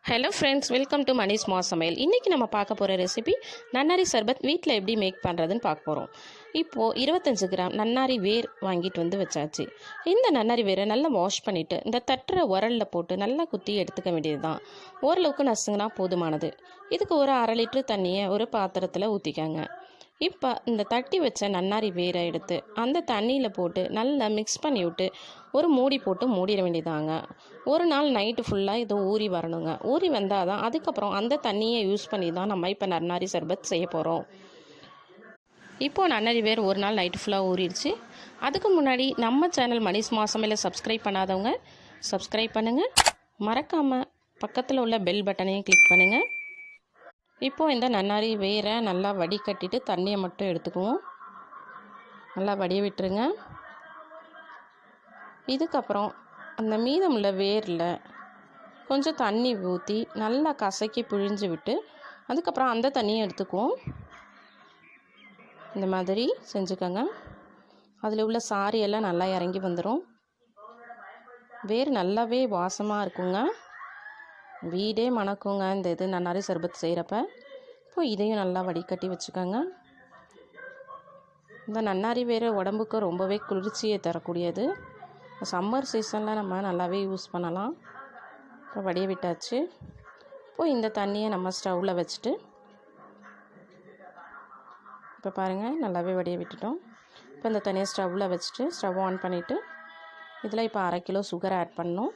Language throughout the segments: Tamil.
Hello friends, welcome to Mani's சாமையல். இன்றைக்கி நம்ம பார்க்க போகிற ரெசிபி நன்னாரி சர்பத் வீட்டில் எப்படி மேக் பண்ணுறதுன்னு பார்க்க போகிறோம். இப்போது 25 கிராம் நன்னாரி வேர் வாங்கிட்டு வந்து வச்சாச்சு. இந்த நன்னாரி வேரை நல்லா வாஷ் பண்ணிவிட்டு இந்த தட்டுற உரலில் போட்டு நல்லா குத்தி எடுத்துக்க வேண்டியது தான். ஓரளவுக்கு நசுங்கினா போதுமானது. இதுக்கு ஒரு 1/2 லிட்டர் தண்ணியை ஒரு பாத்திரத்தில் ஊற்றிக்கங்க. இப்போ இந்த தட்டி வச்ச நன்னாரி வேரை எடுத்து அந்த தண்ணியில் போட்டு நல்லா மிக்ஸ் பண்ணி விட்டு ஒரு மூடி போட்டு மூடிட வேண்டியதாங்க. ஒரு நாள் நைட்டு ஃபுல்லாக இது ஊறி வரணுங்க. ஊறி வந்தால் தான் அதுக்கப்புறம் அந்த தண்ணியை யூஸ் பண்ணி தான் நம்ம இப்போ நன்னாரி சர்பத் செய்ய போகிறோம். இப்போது நன்னாரி வேர் ஒரு நாள் நைட்டு ஃபுல்லாக ஊறிடுச்சு. அதுக்கு முன்னாடி நம்ம சேனல் மணிஸ் சமையலை சப்ஸ்கிரைப் பண்ணாதவங்க சப்ஸ்கிரைப் பண்ணுங்கள். மறக்காமல் பக்கத்தில் உள்ள பெல் பட்டனையும் கிளிக் பண்ணுங்கள். இப்போது இந்த நன்னாரி வேரை நல்லா வடிகட்டிட்டு தண்ணியை மட்டும் எடுத்துக்குவோம். நல்லா வடிய விட்டுருங்க. இதுக்கப்புறம் அந்த மீதமுள்ள வேரில் கொஞ்சம் தண்ணி ஊற்றி நல்லா கசக்கி பிழிஞ்சு விட்டு அதுக்கப்புறம் அந்த தண்ணியை எடுத்துக்குவோம். இந்த மாதிரி செஞ்சுக்கோங்க. அதில் உள்ள சாரியெல்லாம் நல்லா இறங்கி வந்துடும். வேர் நல்லாவே வாசமாக இருக்குங்க. வீடே மணக்குங்க இந்த இது நன்னாரி சர்பத் செய்கிறப்ப. இப்போ இதையும் நல்லா வடிகட்டி வச்சுக்கோங்க. இந்த நன்னாரி வேறு உடம்புக்கு ரொம்பவே குளிர்ச்சியை தரக்கூடியது. சம்மர் சீசனில் நம்ம நல்லாவே யூஸ் பண்ணலாம். இப்போ வடிய விட்டாச்சு. இப்போது இந்த தண்ணியை நம்ம ஸ்டவ்வில் வச்சுட்டு இப்போ பாருங்கள் நல்லாவே வடிய விட்டுட்டோம். இப்போ இந்த தண்ணியை ஸ்டவ்வில் வச்சுட்டு ஸ்டவ் ஆன் பண்ணிவிட்டு இதில் இப்போ 1/2 கிலோ சுகர் ஆட் பண்ணணும்.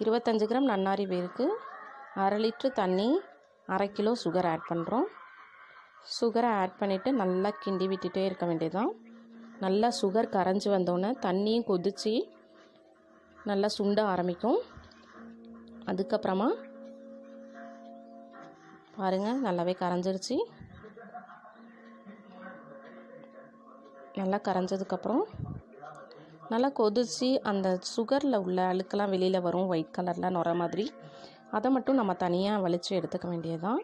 25 கிராம் நன்னாரி வேருக்கு 1/2 லிட்டர் தண்ணி, 1/2 கிலோ சுகர் ஆட் பண்ணுறோம். சுகரை ஆட் பண்ணிவிட்டு நல்லா கிண்டி விட்டுட்டே இருக்க வேண்டியதுதான். நல்லா சுகர் கரைஞ்சி வந்தோடனே தண்ணியும் கொதித்து நல்லா சுண்ட ஆரம்பிக்கும். அதுக்கப்புறமா பாருங்கள் நல்லாவே கரைஞ்சிருச்சு. நல்லா கரைஞ்சதுக்கப்புறம் நல்லா கொதித்து அந்த சுகரில் உள்ள அழுக்கெல்லாம் வெளியில் வரும். ஒயிட் கலரில் நுர மாதிரி அதை மட்டும் நம்ம தனியாக வலித்து எடுத்துக்க வேண்டியதுதான்.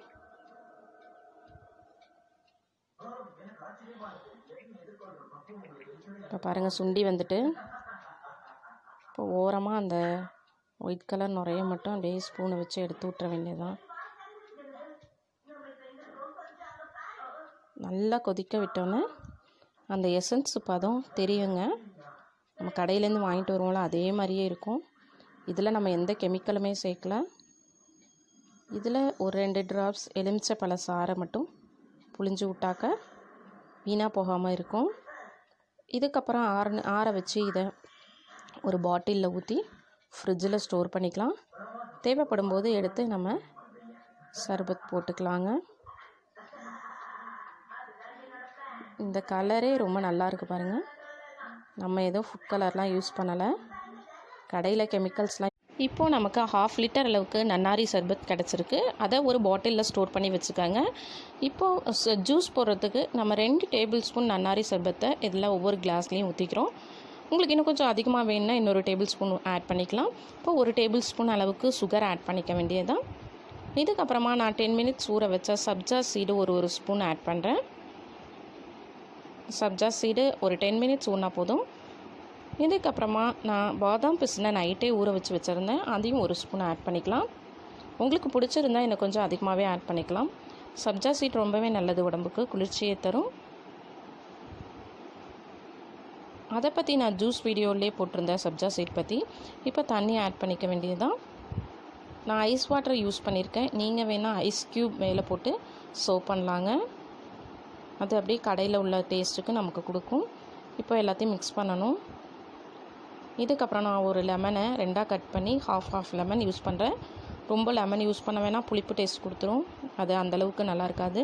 இப்போ பாருங்கள் சுண்டி வந்துட்டு இப்போ ஓரமாக அந்த ஒயிட் கலர் நுரைய மட்டும் அப்படியே ஸ்பூனை வச்சு எடுத்து விட்டுற வேண்டியதுதான். நல்லா கொதிக்க விட்டோன்னே அந்த எசன்ஸ் பதம் தெரியுங்க. நம்ம கடையிலேருந்து வாங்கிட்டு வருவோம்ல அதே மாதிரியே இருக்கும். இதில் நம்ம எந்த கெமிக்கலுமே சேர்க்கல. இதில் ஒரு 2 ட்ராப்ஸ் எலுமிச்சை பழ சாறை மட்டும் புழிஞ்சு விட்டாக்க வீணாக போகாமல் இருக்கும். இதுக்கப்புறம் ஆற வச்சு இதை ஒரு பாட்டிலில் ஊற்றி ஃப்ரிட்ஜில் ஸ்டோர் பண்ணிக்கலாம். தேவைப்படும் போது எடுத்து நம்ம சர்பத் போட்டுக்கலாங்க. இந்த கலரே ரொம்ப நல்லா இருக்குது பாருங்கள். நம்ம ஏதோ ஃபுட் கலர்லாம் யூஸ் பண்ணலை, கடையில் கெமிக்கல்ஸ்லாம். இப்போது நமக்கு 1/2 லிட்டர் அளவுக்கு நன்னாரி சர்பத் கிடச்சிருக்கு. அதை ஒரு பாட்டிலில் ஸ்டோர் பண்ணி வச்சுக்கோங்க. இப்போது ஜூஸ் போடுறதுக்கு நம்ம 2 டேபிள் ஸ்பூன் நன்னாரி சர்பத்தை இதில் ஒவ்வொரு கிளாஸ்லேயும் ஊற்றிக்கிறோம். உங்களுக்கு இன்னும் கொஞ்சம் அதிகமாக வேணும்னா இன்னொரு டேபிள் ஸ்பூன் ஆட் பண்ணிக்கலாம். இப்போ 1 டேபிள் ஸ்பூன் அளவுக்கு சுகர் ஆட் பண்ணிக்க வேண்டியதுதான். இதுக்கப்புறமா நான் 10 மினிட்ஸ் ஊற வச்ச சப்ஜா சீடு ஒரு ஸ்பூன் ஆட் பண்ணுறேன். சப்ஜா சீடு ஒரு 10 மினிட்ஸ் ஊறினா போதும். இதுக்கப்புறமா நான் பாதாம் பிசினை நைட்டே ஊற வச்சு வச்சுருந்தேன். அதையும் 1 ஸ்பூன் ஆட் பண்ணிக்கலாம். உங்களுக்கு பிடிச்சிருந்தா இன்னும் கொஞ்சம் அதிகமாகவே ஆட் பண்ணிக்கலாம். சப்ஜா சீட் ரொம்பவே நல்லது, உடம்புக்கு குளிர்ச்சியை தரும். அதை பற்றி நான் ஜூஸ் வீடியோவிலே போட்டிருந்தேன் சப்ஜா சீட் பற்றி. இப்போ தண்ணி ஆட் பண்ணிக்க வேண்டியதுதான். நான் ஐஸ் வாட்டர் யூஸ் பண்ணியிருக்கேன். நீங்கள் வேணால் ஐஸ் க்யூப் மேலே போட்டு சர்வ் பண்ணலாங்க. அது அப்படியே கடையில் உள்ள டேஸ்ட்டுக்கு நமக்கு கொடுக்கும். இப்போ எல்லாத்தையும் மிக்ஸ் பண்ணணும். இதுக்கப்புறம் நான் ஒரு லெமனை 2ஆக கட் பண்ணி ஹாஃப் லெமன் யூஸ் பண்ணுறேன். ரொம்ப லெமன் யூஸ் பண்ண வேணால் புளிப்பு டேஸ்ட் கொடுத்துரும். அது அந்தளவுக்கு நல்லா இருக்காது.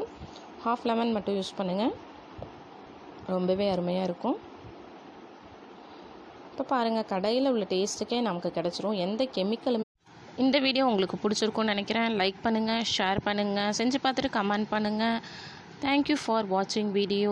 ஹாஃப் லெமன் மட்டும் யூஸ் பண்ணுங்கள், ரொம்பவே அருமையாக இருக்கும். இப்போ பாருங்கள் கடையில் உள்ள டேஸ்ட்டுக்கே நமக்கு கிடச்சிரும். எந்த கெமிக்கலும். இந்த வீடியோ உங்களுக்கு பிடிச்சிருக்கும்னு நினைக்கிறேன். லைக் பண்ணுங்கள், ஷேர் பண்ணுங்கள், செஞ்சு பார்த்துட்டு கமெண்ட் பண்ணுங்கள். Thank you for watching video.